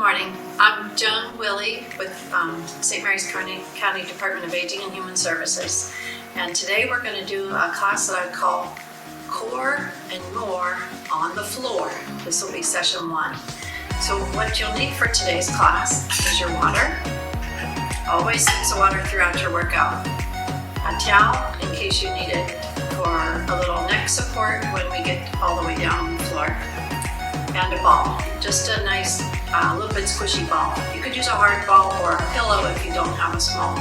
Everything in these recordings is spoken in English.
morning. I'm Joan Willy with St. Mary's County Department of Aging and Human Services. And today we're going to do a class that I call Core and More on the Floor. This will be session 1. So what you'll need for today's class is your water. Always use the water throughout your workout. A towel in case you need it for a little neck support when we get all the way down on the floor. And a ball, just a nice, little bit squishy ball. You could use a hard ball or a pillow if you don't have a small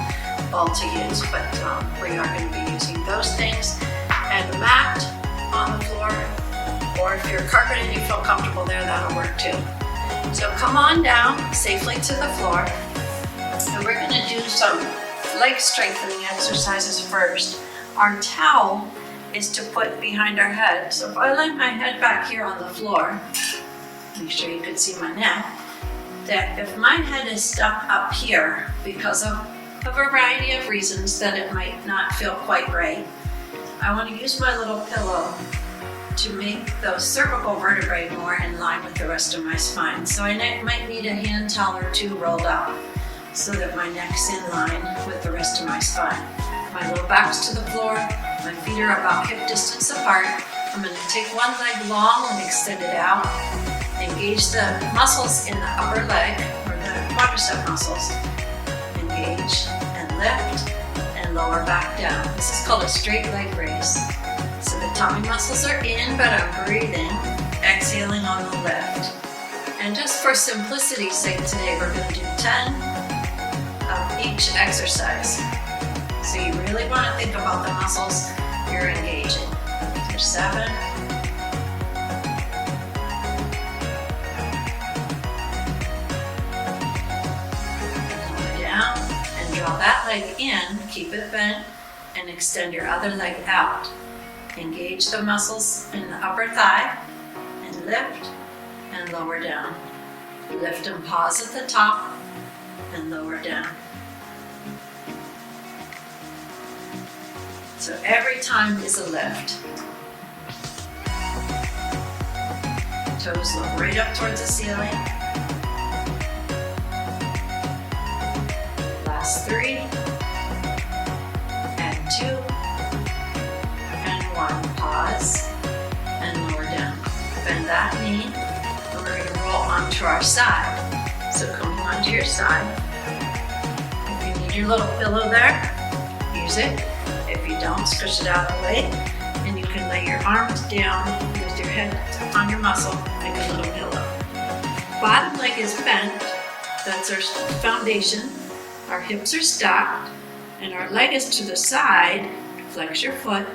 ball to use, but we are going to be using those things. And a mat on the floor, or if you're carpeted and you feel comfortable there, that'll work too. So come on down safely to the floor, and we're going to do some leg strengthening exercises first. Our towel is to put behind our head. So if I lay my head back here on the floor, make sure you can see my neck, that if my head is stuck up here because of a variety of reasons that it might not feel quite right, I want to use my little pillow to make those cervical vertebrae more in line with the rest of my spine. So I might need a hand towel or two rolled out so that my neck's in line with the rest of my spine. My low back's to the floor, my feet are about hip distance apart. I'm going to take one leg long and extend it out. Engage the muscles in the upper leg, or the quadricep muscles. Engage and lift and lower back down. This is called a straight leg raise. So the tummy muscles are in, but I'm breathing, exhaling on the lift. And just for simplicity's sake today, we're going to do 10 of each exercise. So you really want to think about the muscles you're engaging. There's 7. Down and draw that leg in, keep it bent, and extend your other leg out. Engage the muscles in the upper thigh, and lift and lower down. Lift and pause at the top, and lower down. So every time is a lift. Toes look right up towards the ceiling. Last 3, and 2, and 1. Pause, and lower down. Bend that knee, and we're going to roll onto our side. So come onto your side. If you need your little pillow there, use it. If you don't, squish it out of the way, and you can lay your arms down with your head on your muscle, like a little pillow. Bottom leg is bent, that's our foundation. Our hips are stacked, and our leg is to the side. Flex your foot.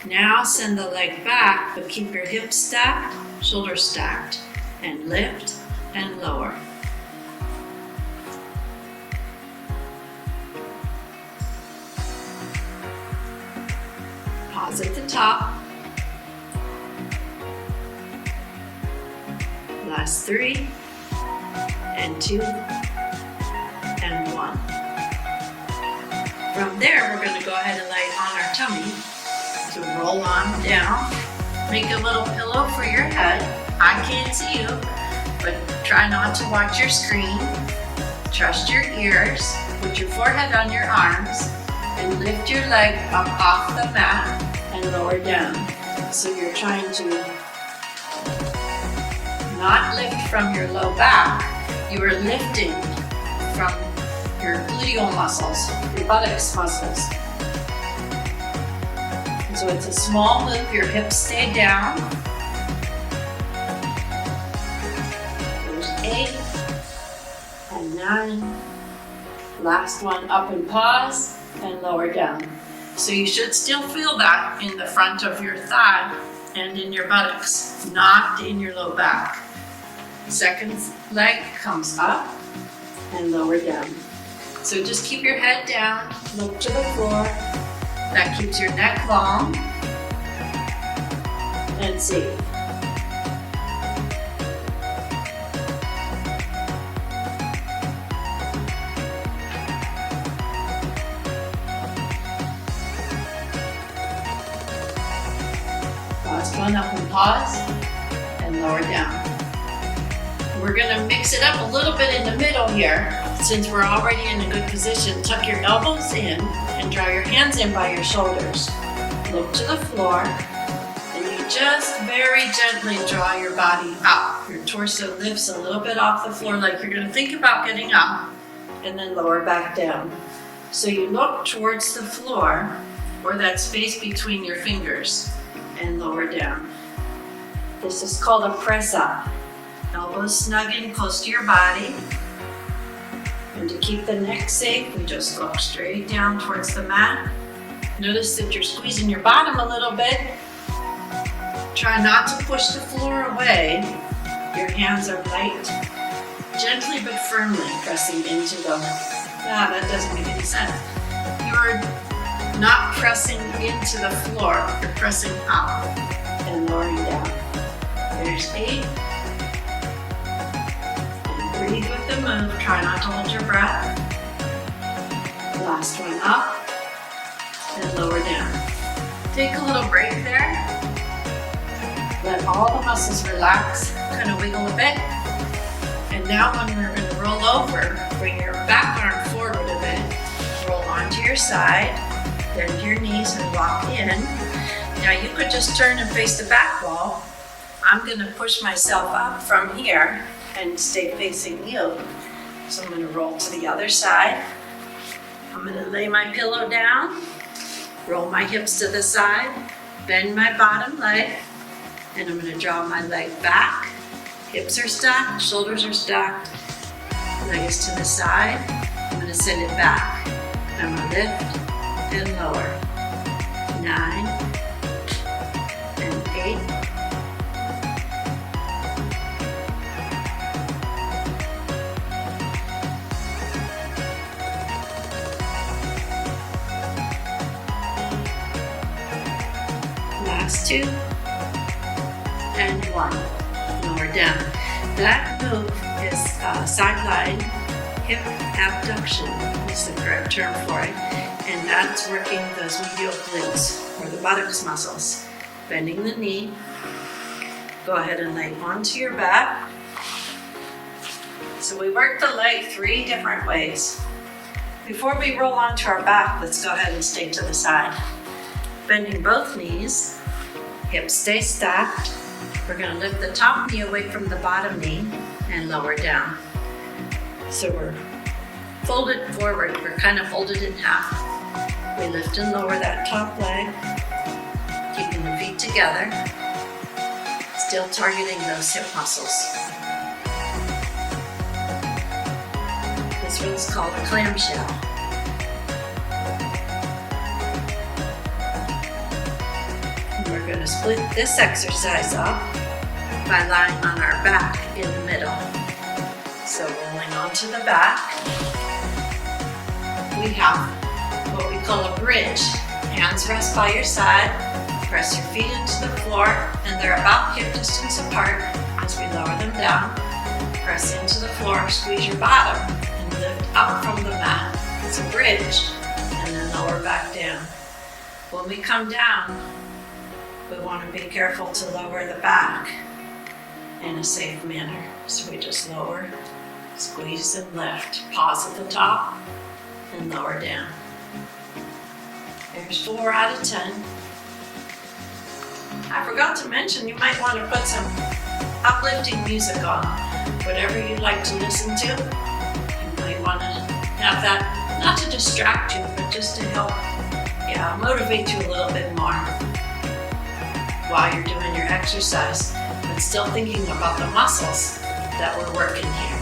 Now send the leg back, but keep your hips stacked, shoulders stacked, and lift and lower. Pause at the top. Last 3, and 2, and 1. From there, we're going to go ahead and lay on our tummy. So roll on down. Make a little pillow for your head. I can't see you, but try not to watch your screen. Trust your ears. Put your forehead on your arms, and lift your leg up off the mat and lower down. So you're trying to not lift from your low back, you are lifting from your gluteal muscles, your buttocks muscles. And so it's a small move, your hips stay down. There's 8 and 9. Last one, up and pause and lower down. So you should still feel that in the front of your thigh and in your buttocks, not in your low back. Second leg comes up and lower down. So just keep your head down, look to the floor. That keeps your neck long and safe. Last one, up and pause, and lower down. We're gonna mix it up a little bit in the middle here. Since we're already in a good position, tuck your elbows in and draw your hands in by your shoulders. Look to the floor, and you just very gently draw your body up. Your torso lifts a little bit off the floor like you're gonna think about getting up, and then lower back down. So you look towards the floor, or that space between your fingers, and lower down. This is called a press up. Elbows snug in close to your body. And to keep the neck safe, we just look straight down towards the mat. Notice that you're squeezing your bottom a little bit. Try not to push the floor away. Your hands are light, gently but firmly pressing into the, that doesn't make any sense. You're not pressing into the floor, you're pressing up and lowering down. There's 8. And breathe with the move, try not to hold your breath. Last one up and lower down. Take a little break there. Let all the muscles relax, kind of wiggle a bit. And now when we're going to roll over, bring your back arm forward a bit. Roll onto your side, bend your knees and walk in. Now you could just turn and face the back wall. I'm going to push myself up from here and stay facing you. So I'm going to roll to the other side. I'm going to lay my pillow down, roll my hips to the side, bend my bottom leg, and I'm going to draw my leg back. Hips are stacked, shoulders are stacked, leg is to the side. I'm going to send it back. I'm going to lift and lower. 9 and 8. Last 2 and 1. Lower down. That move is sideline hip abduction is the correct term for it, and that's working those medial glutes or the buttocks muscles. Bending the knee. Go ahead and lay onto your back. So we work the leg 3 different ways. Before we roll onto our back, let's go ahead and stay to the side. Bending both knees, hips stay stacked. We're going to lift the top knee away from the bottom knee and lower down. So we're folded forward, we're kind of folded in half. We lift and lower that top leg, keeping the feet together, still targeting those hip muscles. This one's called a clamshell. We're going to split this exercise up by lying on our back in the middle. So rolling onto the back, we have what we call a bridge. Hands rest by your side, press your feet into the floor, and they're about hip distance apart as we lower them down. Press into the floor, squeeze your bottom, and lift up from the mat. It's a bridge, and then lower back down. When we come down, we want to be careful to lower the back in a safe manner. So we just lower, squeeze and lift. Pause at the top and lower down. There's 4 out of 10. I forgot to mention, you might want to put some uplifting music on. Whatever you like to listen to, you might want to have that, not to distract you, but just to help motivate you a little bit more while you're doing your exercise, but still thinking about the muscles that we're working here.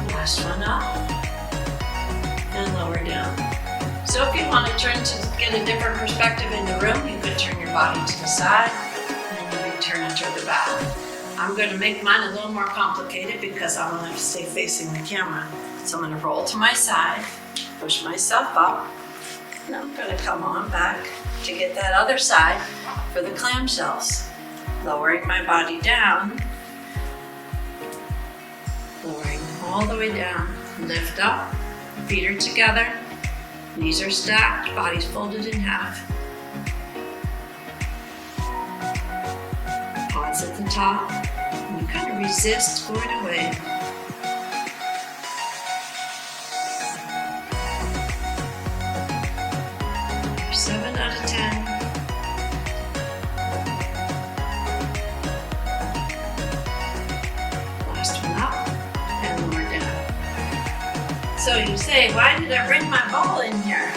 Last one up and lower down. So if you want to turn to get a different perspective in the room, you could turn your body to the side and then you can turn it to the back. I'm going to make mine a little more complicated because I want to stay facing the camera. So I'm going to roll to my side, push myself up, and I'm going to come on back to get that other side for the clamshells. Lowering my body down, lowering all the way down, lift up, feet are together, knees are stacked, body's folded in half. Pause at the top, and you kind of resist going away. You're 7 out of 10. Last one up, and lower down. So you say, why did I bring my ball in here?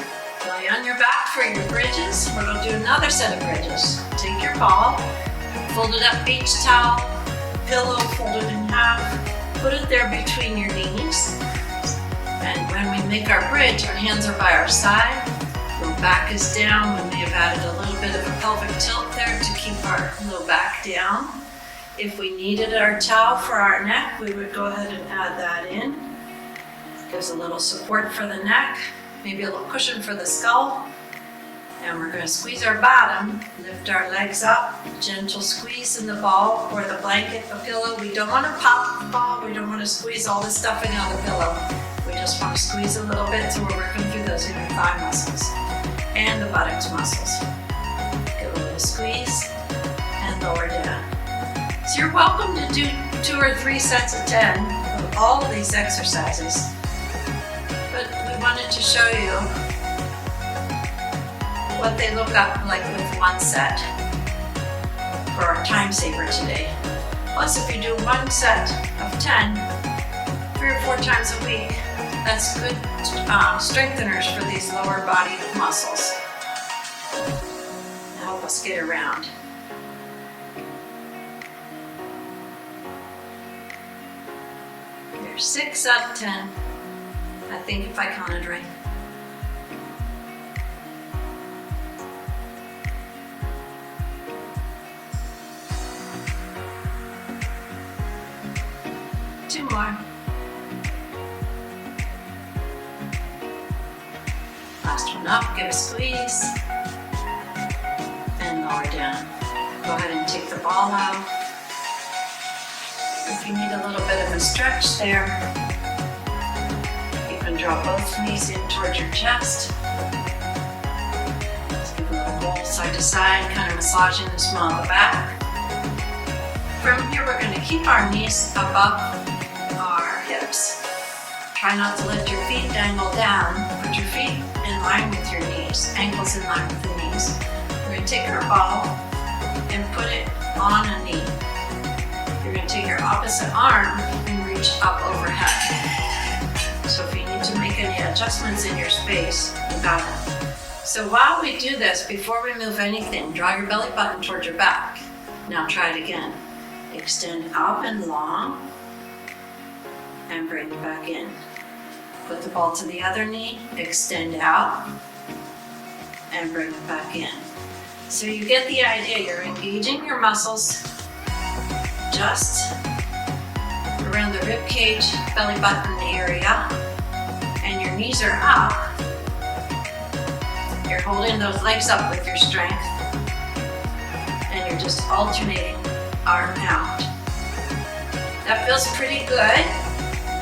Lie on your back for your bridges. We're going to do another set of bridges. Take your ball, fold it up beach towel, pillow, fold it in half, put it there between your knees. And when we make our bridge, our hands are by our side, low back is down. We may have added a little bit of a pelvic tilt there to keep our low back down. If we needed our towel for our neck, we would go ahead and add that in. Gives a little support for the neck, maybe a little cushion for the skull. And we're going to squeeze our bottom, lift our legs up, gentle squeeze in the ball or the blanket, the pillow. We don't want to pop the ball, we don't want to squeeze all the stuffing out of the pillow. We just want to squeeze a little bit so we're working through those inner thigh muscles and the buttocks muscles. Give a little squeeze and lower down. So you're welcome to do 2 or 3 sets of 10 of all of these exercises. But we wanted to show you what they look like with 1 set for our time saver today. Plus, if you do 1 set of 10, 3 or 4 times a week, that's good strengtheners for these lower body muscles. Help us get around. There's 6 out of 10. I think if I counted right. Two more. Last one up, give a squeeze. And lower down. Go ahead and take the ball out. If you need a little bit of a stretch there, you can draw both knees in towards your chest. Just give a little roll side to side, kind of massaging the small of the back. From here, we're going to keep our knees above our hips. Try not to let your feet dangle down. Put your feet in line with your knees, ankles in line with the knees. We're going to take our ball and put it on a knee. You're going to take your opposite arm and reach up overhead. So if you need to make any adjustments in your space, you got it. So while we do this, before we move anything, draw your belly button towards your back. Now try it again. Extend up and long and bring it back in. Put the ball to the other knee, extend out and bring it back in. So you get the idea, you're engaging your muscles just around the rib cage, belly button area, and your knees are up. You're holding those legs up with your strength, and you're just alternating arm out. That feels pretty good,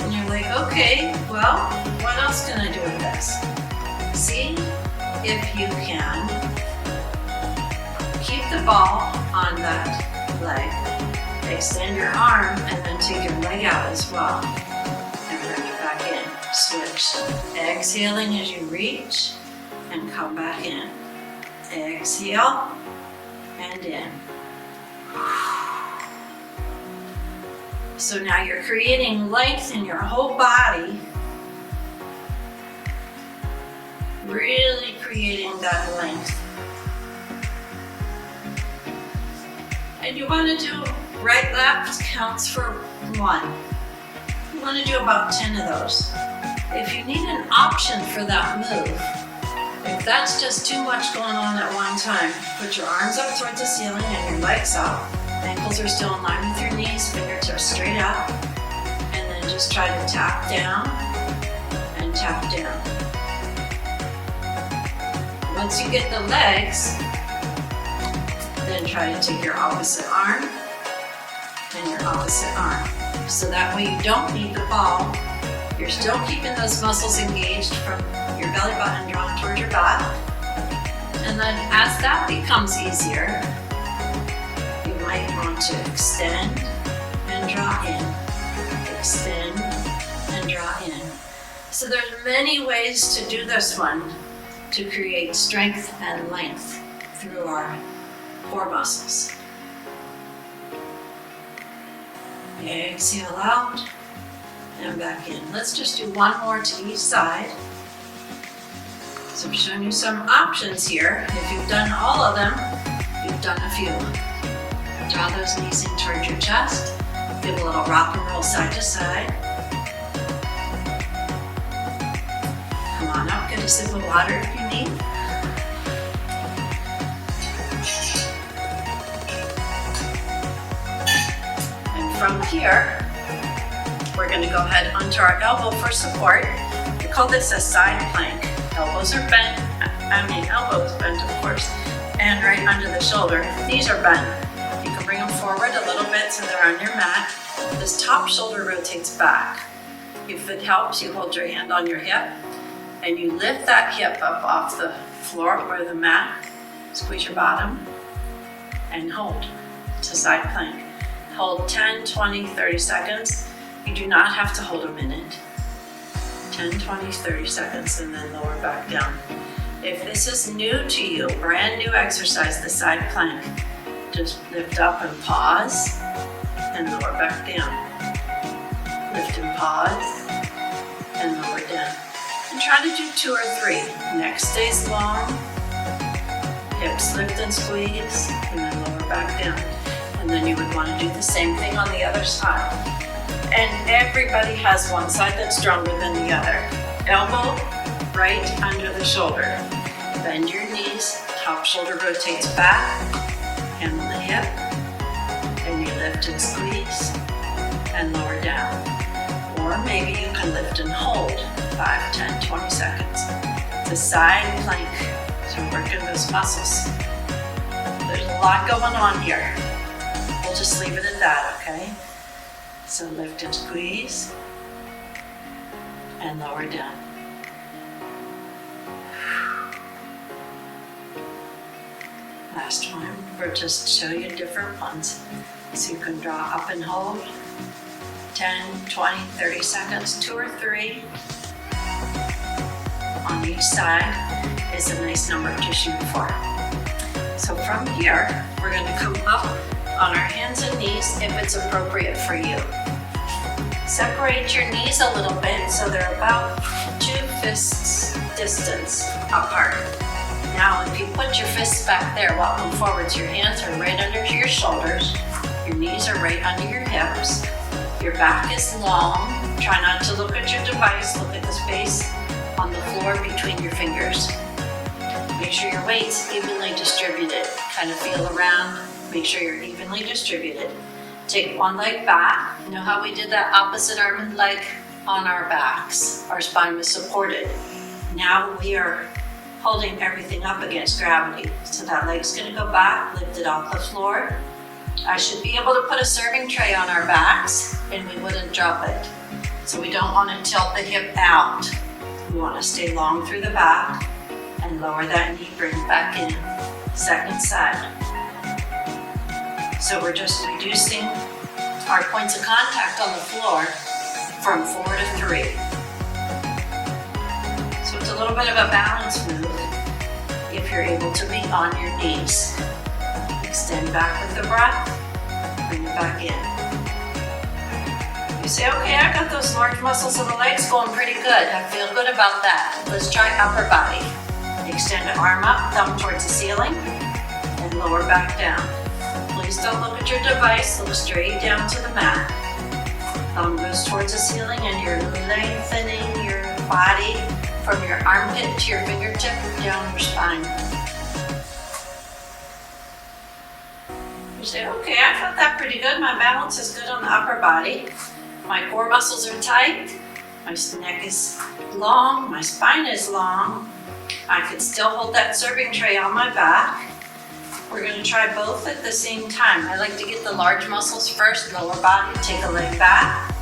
and you're like, okay, well, what else can I do with this? See if you can keep the ball on that leg. Extend your arm and then take your leg out as well. And bring it back in. Switch. Exhaling as you reach and come back in. Exhale and in. So now you're creating length in your whole body. Really creating that length. And you want to do right, left counts for 1. You want to do about 10 of those. If you need an option for that move, if that's just too much going on at one time, put your arms up towards the ceiling and your legs up. Ankles are still in line with your knees, fingertips straight up. And then just try to tap down and tap down. Once you get the legs, then try to take your opposite arm and your opposite arm. So that way you don't need the ball. You're still keeping those muscles engaged from your belly button drawn towards your butt. And then as that becomes easier, you might want to extend and draw in, extend and draw in. So there's many ways to do this one to create strength and length through our core muscles. Exhale out and back in. Let's just do one more to each side. So I'm showing you some options here. If you've done all of them, you've done a few. Draw those knees in towards your chest. Give a little rock and roll side to side. Come on up, get a sip of water if you need. And from here, we're going to go ahead onto our elbow for support. We call this a side plank. Elbows are bent, elbows bent of course, and right under the shoulder. These are bent. You can bring them forward a little bit so they're on your mat. This top shoulder rotates back. If it helps, you hold your hand on your hip and you lift that hip up off the floor or the mat. Squeeze your bottom and hold. It's a side plank. Hold 10, 20, 30 seconds. You do not have to hold a minute. 10, 20, 30 seconds and then lower back down. If this is new to you, brand new exercise, the side plank, just lift up and pause and lower back down. Lift and pause and lower down. And try to do 2 or 3. Neck stays long, hips lift and squeeze, and then lower back down. And then you would want to do the same thing on the other side. And everybody has one side that's stronger than the other. Elbow right under the shoulder. Bend your knees, top shoulder rotates back, hand on the hip, and you lift and squeeze and lower down. Or maybe you can lift and hold 5, 10, 20 seconds. It's a side plank, so we're working those muscles. There's a lot going on here. We'll just leave it at that, okay? So lift and squeeze and lower down. Last one, we'll just show you different ones. So you can draw up and hold, 10, 20, 30 seconds, 2 or 3 on each side is a nice number to shoot for. So from here, we're going to come up on our hands and knees if it's appropriate for you. Separate your knees a little bit so they're about 2 fists distance apart. Now if you put your fists back there, walk them forwards, your hands are right under your shoulders, your knees are right under your hips, your back is long, try not to look at your device, look at the space on the floor between your fingers. Make sure your weight's evenly distributed, kind of feel around, make sure you're evenly distributed. Take one leg back. You know how we did that opposite arm and leg on our backs? Our spine was supported. Now we are holding everything up against gravity. So that leg's gonna go back, lift it off the floor. I should be able to put a serving tray on our backs and we wouldn't drop it. So we don't want to tilt the hip out. We want to stay long through the back and lower that knee, bring it back in. Second side. So we're just reducing our points of contact on the floor from 4 to 3. So it's a little bit of a balance move if you're able to be on your knees. Extend back with the breath, bring it back in. You say, okay, I got those large muscles of the legs going pretty good. I feel good about that. Let's try upper body. Extend the arm up, thumb towards the ceiling, and lower back down. Please don't look at your device, look straight down to the mat. Thumb goes towards the ceiling and you're lengthening your body from your armpit to your fingertip down your spine. You say, okay, I felt that pretty good. My balance is good on the upper body. My core muscles are tight. My neck is long. My spine is long. I can still hold that serving tray on my back. We're going to try both at the same time. I like to get the large muscles first, lower body, take a leg back,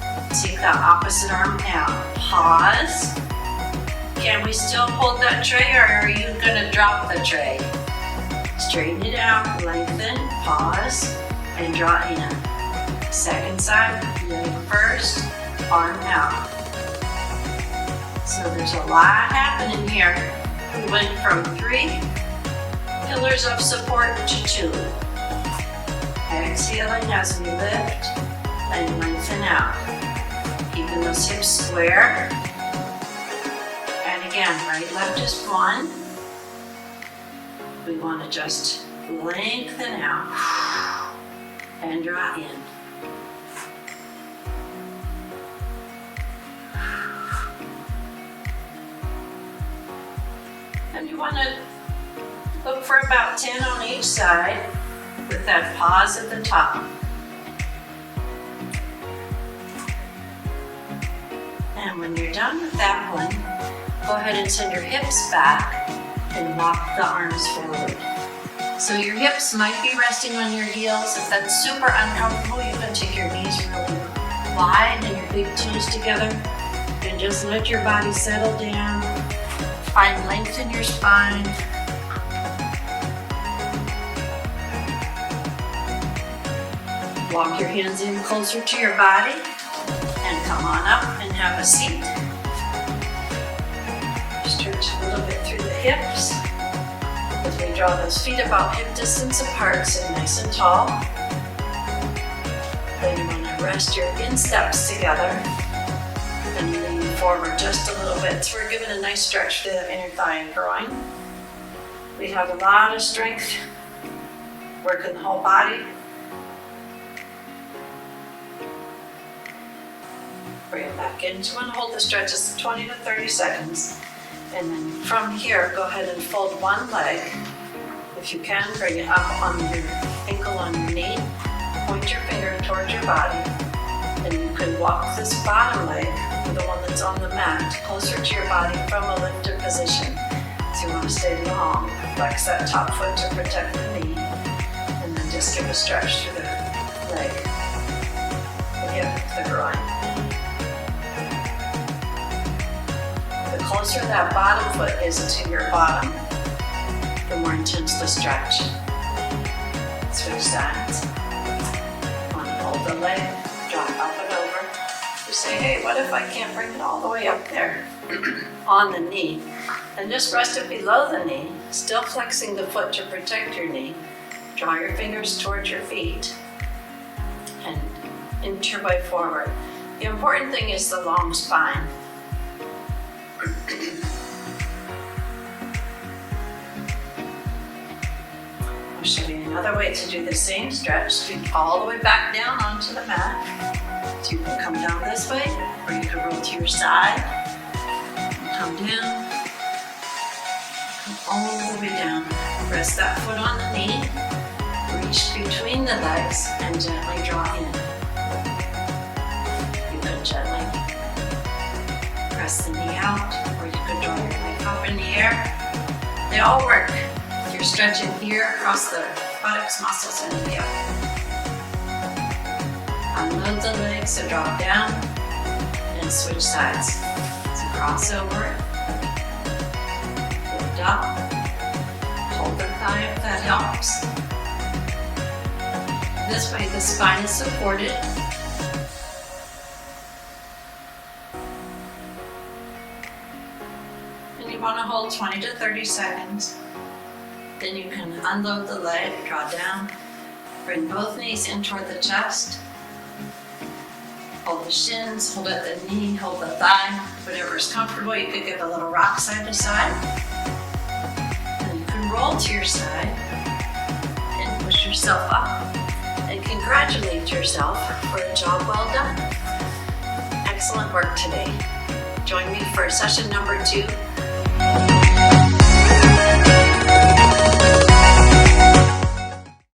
take the opposite arm out. Pause. Can we still hold that tray or are you going to drop the tray? Straighten it out, lengthen, pause, and draw in. Second side, leg first, arm out. So there's a lot happening here. We went from 3 pillars of support to 2. Exhaling as we lift and lengthen out. Keeping those hips square. And again, right, left is 1. We want to just lengthen out and draw in. And you want to look for about 10 on each side with that pause at the top. And when you're done with that one, go ahead and send your hips back and walk the arms forward. So your hips might be resting on your heels. If that's super uncomfortable, you can take your knees really wide and your big toes together and just let your body settle down. Find length in your spine. Walk your hands in closer to your body and come on up and have a seat. Stretch a little bit through the hips as we draw those feet about hip distance apart, sit nice and tall. Then you want to rest your insteps together and lean forward just a little bit. So we're giving a nice stretch to the inner thigh and groin. We have a lot of strength working the whole body. Bring it back in. So you want to hold the stretches 20 to 30 seconds. And then from here, go ahead and fold one leg. If you can, bring it up on your ankle on your knee. Point your finger towards your body. And you can walk this bottom leg, the one that's on the mat, closer to your body from a lifted position. So you want to stay long. Flex that top foot to protect the knee. And then just give a stretch through the leg, the hip, the groin. The closer that bottom foot is to your bottom, the more intense the stretch. Switch sides. Want to hold the leg, drop up and over. You say, hey, what if I can't bring it all the way up there on the knee? Then just rest it below the knee, still flexing the foot to protect your knee. Draw your fingers towards your feet and inch your way forward. The important thing is the long spine. I'll show you another way to do the same stretch. Feet all the way back down onto the mat. So you can come down this way, or you can roll to your side. Come down. Come all the way down. Press that foot on the knee. Reach between the legs and gently draw in. You can gently press the knee out, or you could draw your leg up in the air. They all work. You're stretching here across the buttocks muscles and the hip. Unload the legs, so drop down and switch sides. So cross over, lift up, hold the thigh if that helps. This way the spine is supported. You want to hold 20 to 30 seconds. Then you can unload the leg, draw down, bring both knees in toward the chest. Hold the shins, hold at the knee, hold the thigh, whatever is comfortable. You could give a little rock side to side. And you can roll to your side and push yourself up. And congratulate yourself for a job well done. Excellent work today. Join me for session number 2